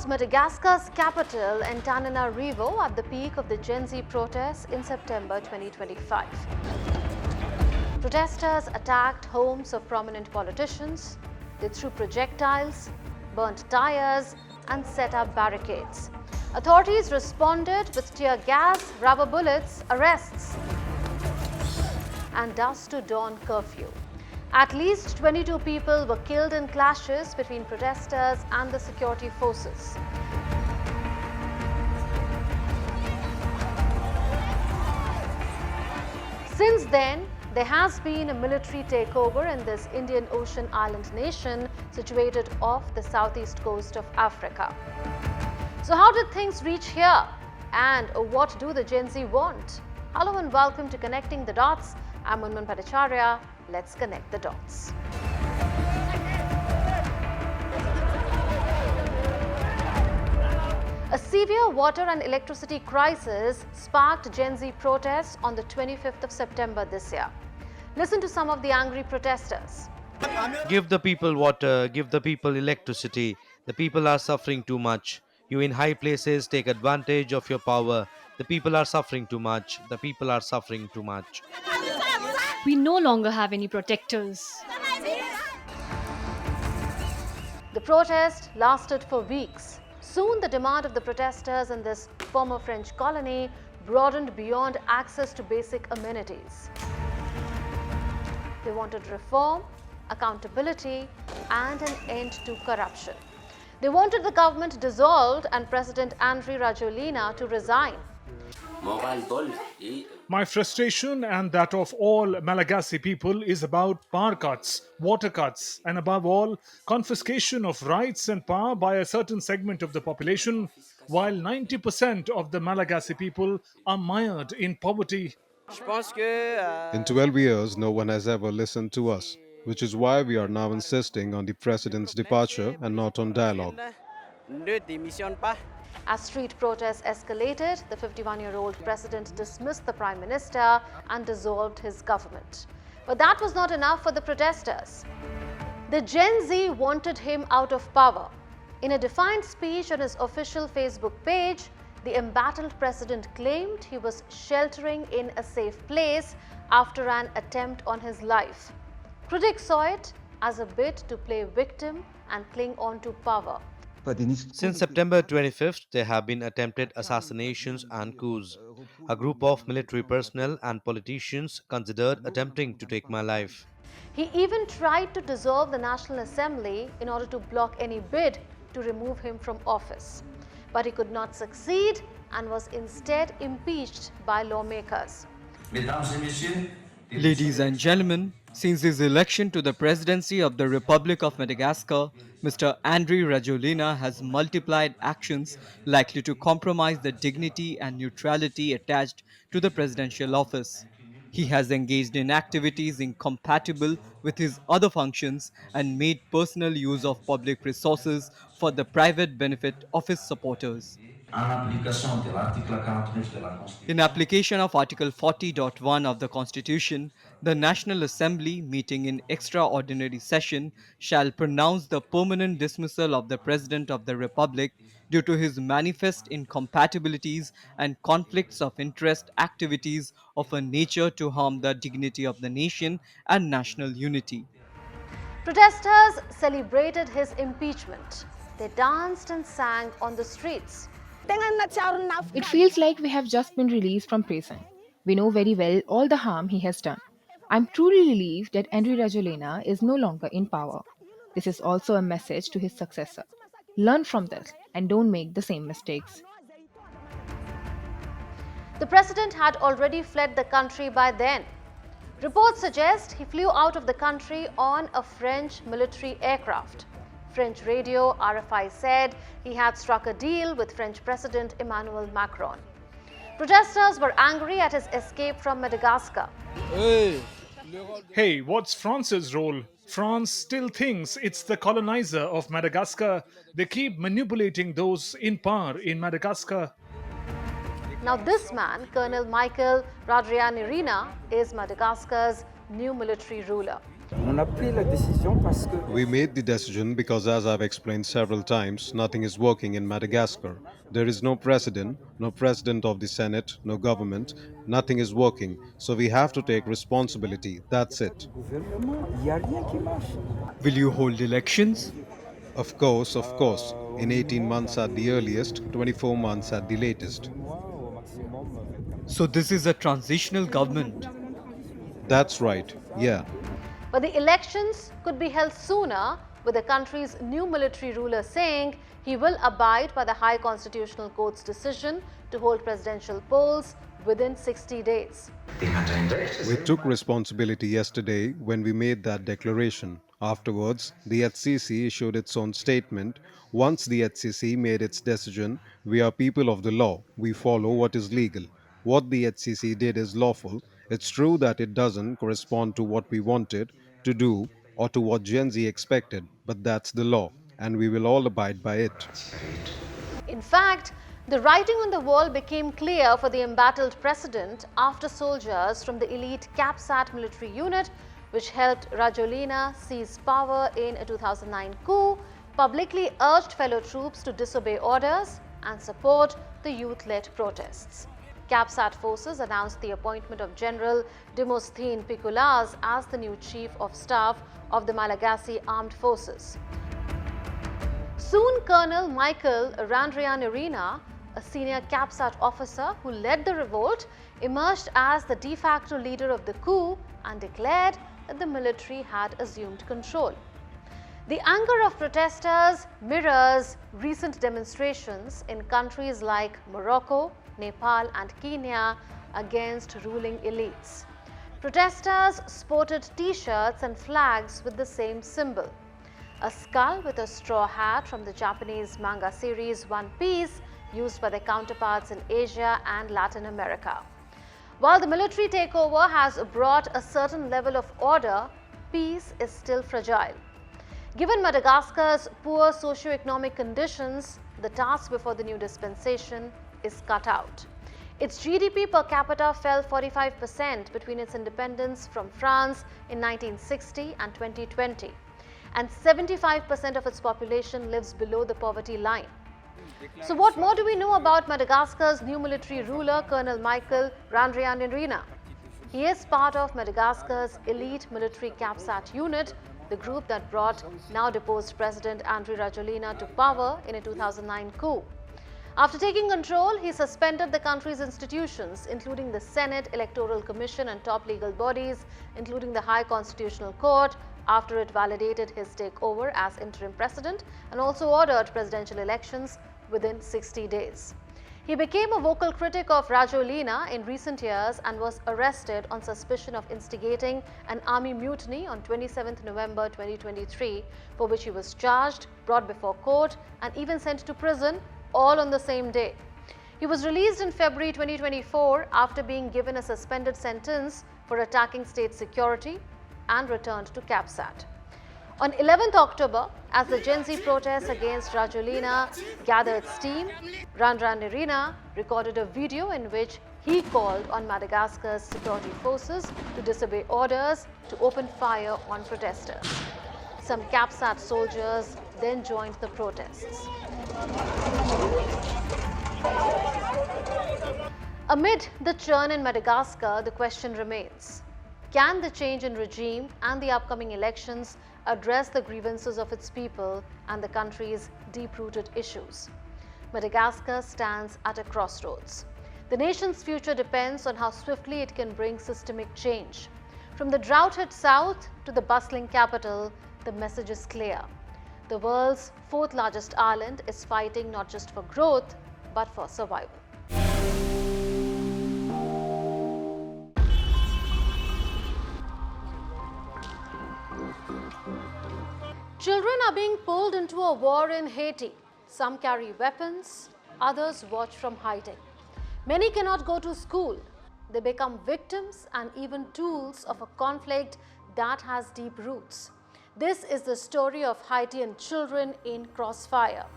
was Madagascar's capital, Antananarivo, at the peak of the Gen Z protests in September 2025. Protesters attacked homes of prominent politicians. They threw projectiles, burnt tires, and set up barricades. Authorities responded with tear gas, rubber bullets, arrests, and dusk to dawn curfew. At least 22 people were killed in clashes between protesters and the security forces. Since then, there has been a military takeover in this Indian Ocean island nation situated off the southeast coast of Africa. So how did things reach here? And what do the Gen Z want? Hello and welcome to Connecting the Dots. I'm Munman Bhattacharya. Let's connect the dots. A severe water and electricity crisis sparked Gen Z protests on the 25th of September this year. Listen to some of the angry protesters. Give the people water, give the people electricity. The people are suffering too much. You in high places take advantage of your power. The people are suffering too much. The people are suffering too much. We no longer have any protectors. The protest lasted for weeks. Soon the demand of the protesters in this former French colony broadened beyond access to basic amenities. They wanted reform, accountability, and an end to corruption. They wanted the government dissolved and President Andry Rajoelina to resign. My frustration and that of all Malagasy people is about power cuts, water cuts, and above all, confiscation of rights and power by a certain segment of the population, while 90% of the Malagasy people are mired in poverty. In 12 years, no one has ever listened to us, which is why we are now insisting on the president's departure and not on dialogue. As street protests escalated, the 51-year-old president dismissed the prime minister and dissolved his government. But that was not enough for the protesters. The Gen Z wanted him out of power. In a defiant speech on his official Facebook page, the embattled president claimed he was sheltering in a safe place after an attempt on his life. Critics saw it as a bid to play victim and cling on to power. Since September 25th, there have been attempted assassinations and coups. A group of military personnel and politicians considered attempting to take my life. He even tried to dissolve the National Assembly in order to block any bid to remove him from office. But he could not succeed and was instead impeached by lawmakers. Ladies and gentlemen, since his election to the presidency of the Republic of Madagascar, Mr. Andry Rajoelina has multiplied actions likely to compromise the dignity and neutrality attached to the presidential office. He has engaged in activities incompatible with his other functions and made personal use of public resources for the private benefit of his supporters. In application of Article 40.1 of the Constitution, the National Assembly, meeting in extraordinary session, shall pronounce the permanent dismissal of the President of the Republic due to his manifest incompatibilities and conflicts of interest activities of a nature to harm the dignity of the nation and national unity. Protesters celebrated his impeachment. They danced and sang on the streets. It feels like we have just been released from prison. We know very well all the harm he has done. I'm truly relieved that Andry Rajoelina is no longer in power. This is also a message to his successor. Learn from this and don't make the same mistakes. The president had already fled the country by then. Reports suggest he flew out of the country on a French military aircraft. French radio RFI said he had struck a deal with French President Emmanuel Macron. Protesters were angry at his escape from Madagascar. Hey, what's France's role? France still thinks it's the colonizer of Madagascar. They keep manipulating those in power in Madagascar. Now this man, Colonel Michael Randrianirina, is Madagascar's new military ruler. On a pris la décision parce que We made the decision because, as I've explained several times, nothing is working in Madagascar. There is no president of the Senate, no government, nothing is working. So we have to take responsibility. That's it. gouvernement, il n'y a rien qui marche. Will you hold elections? Of course, of course. In 18 months at the earliest, 24 months at the latest. Au maximum, 24. So this is a transitional government. That's right, yeah. But the elections could be held sooner, with the country's new military ruler saying he will abide by the High Constitutional Court's decision to hold presidential polls within 60 days. We took responsibility yesterday when we made that declaration. Afterwards, the HCC issued its own statement. Once the HCC made its decision, we are people of the law. We follow what is legal. What the HCC did is lawful. It's true that it doesn't correspond to what we wanted to do or to what Gen Z expected, but that's the law, and we will all abide by it. In fact, the writing on the wall became clear for the embattled president after soldiers from the elite CAPSAT military unit, which helped Rajoelina seize power in a 2009 coup, publicly urged fellow troops to disobey orders and support the youth-led protests. CAPSAT forces announced the appointment of General Demosthene Picoulaz as the new Chief of Staff of the Malagasy Armed Forces. Soon, Colonel Michael Randrianirina, a senior CAPSAT officer who led the revolt, emerged as the de facto leader of the coup and declared that the military had assumed control. The anger of protesters mirrors recent demonstrations in countries like Morocco, Nepal and Kenya against ruling elites. Protesters sported T-shirts and flags with the same symbol. A skull with a straw hat from the Japanese manga series One Piece, used by their counterparts in Asia and Latin America. While the military takeover has brought a certain level of order, peace is still fragile. Given Madagascar's poor socio-economic conditions, the task before the new dispensation is cut out. Its GDP per capita fell 45% between its independence from France in 1960 and 2020, and 75% of its population lives below the poverty line. So what more do we know about Madagascar's new military ruler, Colonel Michael Randrianirina? He is part of Madagascar's elite military CAPSAT unit, the group that brought now deposed President Andry Rajoelina to power in a 2009 coup. After taking control, he suspended the country's institutions, including the Senate, Electoral Commission and top legal bodies, including the High Constitutional Court, after it validated his takeover as interim president and also ordered presidential elections within 60 days. He became a vocal critic of Rajoelina in recent years and was arrested on suspicion of instigating an army mutiny on 27 November 2023, for which he was charged, brought before court and even sent to prison, all on the same day. He was released in February 2024 after being given a suspended sentence for attacking state security and returned to CAPSAT. On 11th October, as the Gen Z protests against Rajoelina gathered steam, Randrianirina recorded a video in which he called on Madagascar's security forces to disobey orders to open fire on protesters. Some CAPSAT soldiers then joined the protests. Amid the churn in Madagascar, the question remains: can the change in regime and the upcoming elections address the grievances of its people and the country's deep-rooted issues? Madagascar stands at a crossroads. The nation's future depends on how swiftly it can bring systemic change. From the drought-hit south to the bustling capital, the message is clear. The world's fourth largest island is fighting not just for growth, but for survival. Children are being pulled into a war in Haiti. Some carry weapons, others watch from hiding. Many cannot go to school. They become victims and even tools of a conflict that has deep roots. This is the story of Haitian children in crossfire.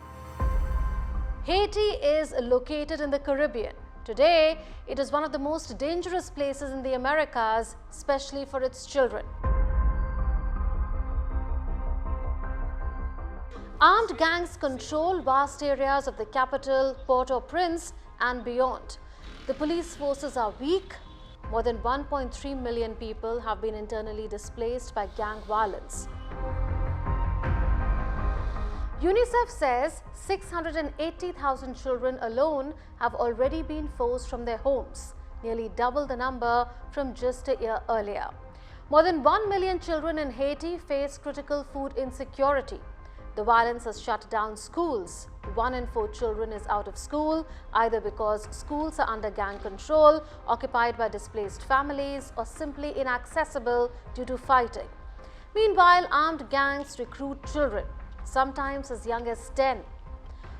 Haiti is located in the Caribbean. Today, it is one of the most dangerous places in the Americas, especially for its children. Armed gangs control vast areas of the capital, Port-au-Prince and beyond. The police forces are weak. More than 1.3 million people have been internally displaced by gang violence. UNICEF says 680,000 children alone have already been forced from their homes, nearly double the number from just a year earlier. More than 1 million children in Haiti face critical food insecurity. The violence has shut down schools. 1 in 4 children is out of school, either because schools are under gang control, occupied by displaced families, or simply inaccessible due to fighting. Meanwhile, armed gangs recruit children, sometimes as young as 10.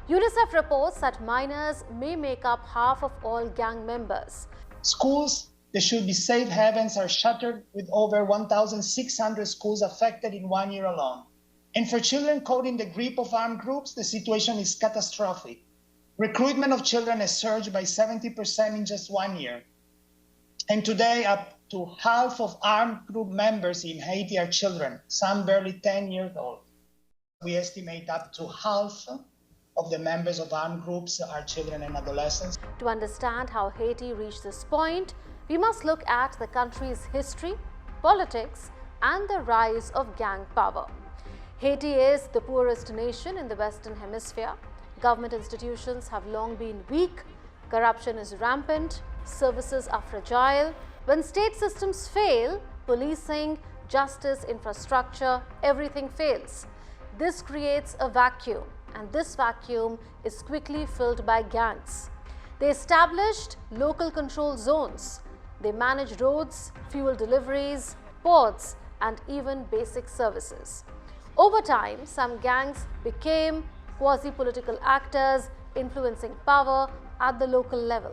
UNICEF reports that minors may make up half of all gang members. Schools that should be safe havens are shuttered, with over 1,600 schools affected in 1 year alone. And for children caught in the grip of armed groups, the situation is catastrophic. Recruitment of children has surged by 70% in just 1 year. And today, up to half of armed group members in Haiti are children, some barely 10 years old. We estimate up to half of the members of armed groups are children and adolescents. To understand how Haiti reached this point, we must look at the country's history, politics, and the rise of gang power. Haiti is the poorest nation in the Western Hemisphere. Government institutions have long been weak, corruption is rampant, services are fragile. When state systems fail, policing, justice, infrastructure, everything fails. This creates a vacuum, and this vacuum is quickly filled by gangs. They established local control zones. They manage roads, fuel deliveries, ports, and even basic services. Over time, some gangs became quasi-political actors, influencing power at the local level.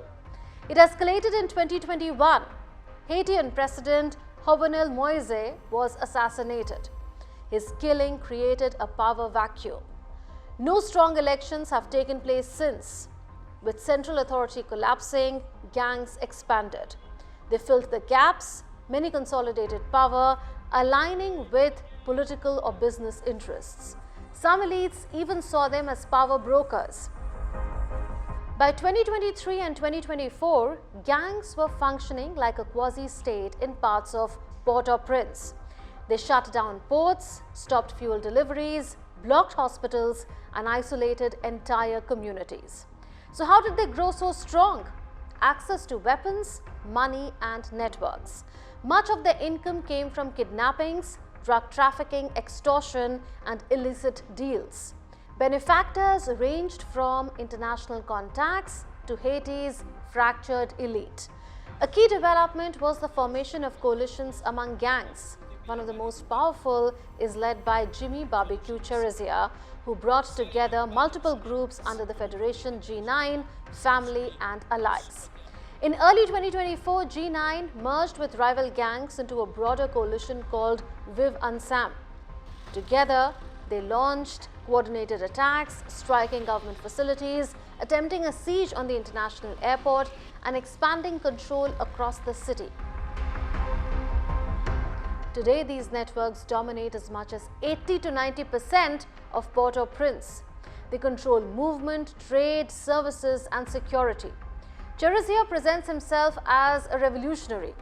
It escalated in 2021. Haitian President Jovenel Moise was assassinated. His killing created a power vacuum. No strong elections have taken place since. With central authority collapsing, gangs expanded. They filled the gaps, many consolidated power, aligning with political or business interests. Some elites even saw them as power brokers. By 2023 and 2024, gangs were functioning like a quasi-state in parts of Port-au-Prince. They shut down ports, stopped fuel deliveries, blocked hospitals, and isolated entire communities. So how did they grow so strong? Access to weapons, money, and networks. Much of their income came from kidnappings, drug trafficking, extortion, and illicit deals. Benefactors ranged from international contacts to Haiti's fractured elite. A key development was the formation of coalitions among gangs. One of the most powerful is led by Jimmy Barbecue Cherizia, who brought together multiple groups under the Federation G9, Family, and Allies. In early 2024, G9 merged with rival gangs into a broader coalition called Vive Ensemble. Together, they launched coordinated attacks, striking government facilities, attempting a siege on the international airport, and expanding control across the city. Today, these networks dominate as much as 80 to 90% of Port-au-Prince. They control movement, trade, services, and security. Cherizia presents himself as a revolutionary,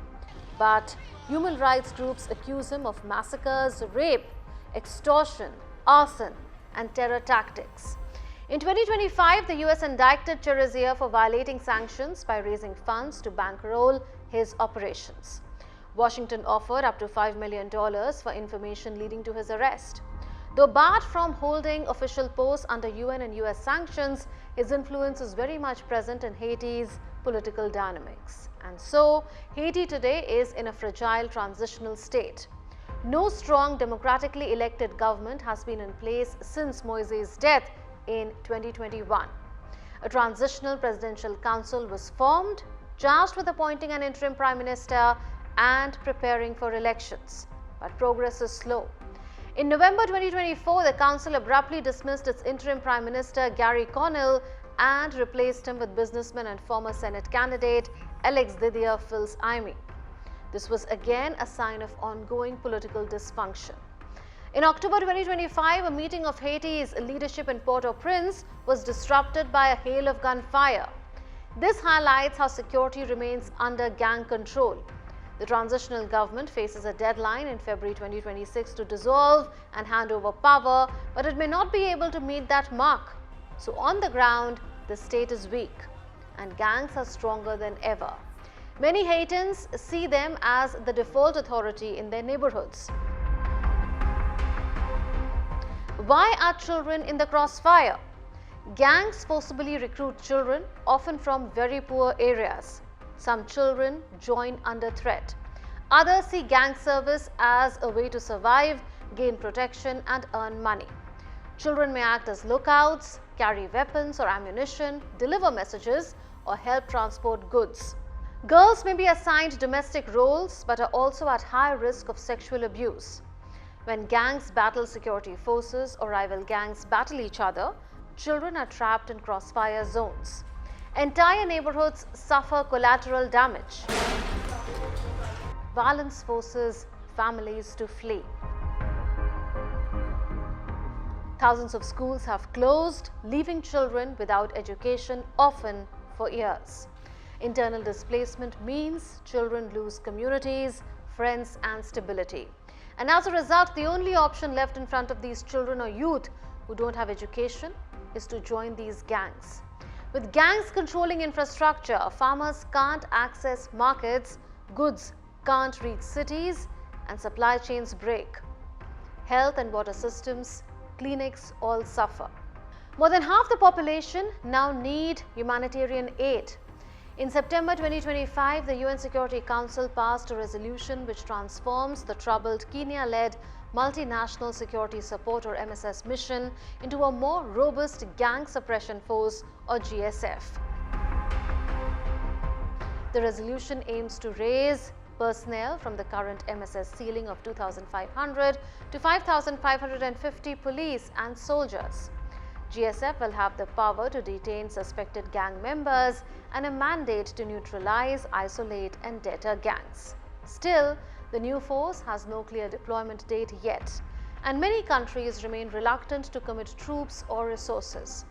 but human rights groups accuse him of massacres, rape, extortion, arson, and terror tactics. In 2025, the US indicted Cherizia for violating sanctions by raising funds to bankroll his operations. Washington offered up to $5 million for information leading to his arrest. Though barred from holding official posts under UN and US sanctions, his influence is very much present in Haiti's political dynamics. And so, Haiti today is in a fragile transitional state. No strong democratically elected government has been in place since Moise's death in 2021. A transitional presidential council was formed, charged with appointing an interim prime minister and preparing for elections. But progress is slow. In November 2024, the council abruptly dismissed its interim prime minister Gary Connell and replaced him with businessman and former Senate candidate Alex Didier Fils-Aimé. This was again a sign of ongoing political dysfunction. In October 2025, a meeting of Haiti's leadership in Port-au-Prince was disrupted by a hail of gunfire. This highlights how security remains under gang control. The transitional government faces a deadline in February 2026 to dissolve and hand over power, but it may not be able to meet that mark. So on the ground, the state is weak and gangs are stronger than ever. Many Haitians see them as the default authority in their neighborhoods. Why are children in the crossfire? Gangs forcibly recruit children, often from very poor areas. Some children join under threat. Others see gang service as a way to survive, gain protection and earn money. Children may act as lookouts, carry weapons or ammunition, deliver messages or help transport goods. Girls may be assigned domestic roles but are also at high risk of sexual abuse. When gangs battle security forces or rival gangs battle each other, children are trapped in crossfire zones. Entire neighborhoods suffer collateral damage. Violence forces families to flee. Thousands of schools have closed, leaving children without education, often for years. Internal displacement means children lose communities, friends and stability. And as a result, the only option left in front of these children or youth who don't have education is to join these gangs. With gangs controlling infrastructure, farmers can't access markets, goods can't reach cities, and supply chains break. Health and water systems, clinics all suffer. More than half the population now need humanitarian aid. In September 2025, the UN Security Council passed a resolution which transforms the troubled Kenya-led Multinational Security Support or MSS mission into a more robust gang suppression force or GSF. The resolution aims to raise personnel from the current MSS ceiling of 2,500 to 5,550 police and soldiers. GSF will have the power to detain suspected gang members and a mandate to neutralize, isolate and deter gangs. Still, the new force has no clear deployment date yet, and many countries remain reluctant to commit troops or resources.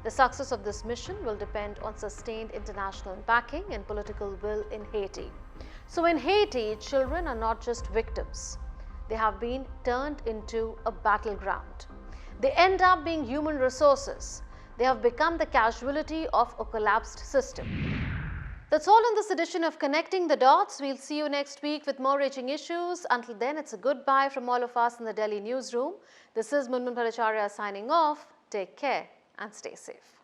The success of this mission will depend on sustained international backing and political will in Haiti. So in Haiti, children are not just victims. They have been turned into a battleground. They end up being human resources. They have become the casualty of a collapsed system. That's all on this edition of Connecting the Dots. We'll see you next week with more raging issues. Until then, it's a goodbye from all of us in the Delhi newsroom. This is Munmun Bhattacharya signing off. Take care and stay safe.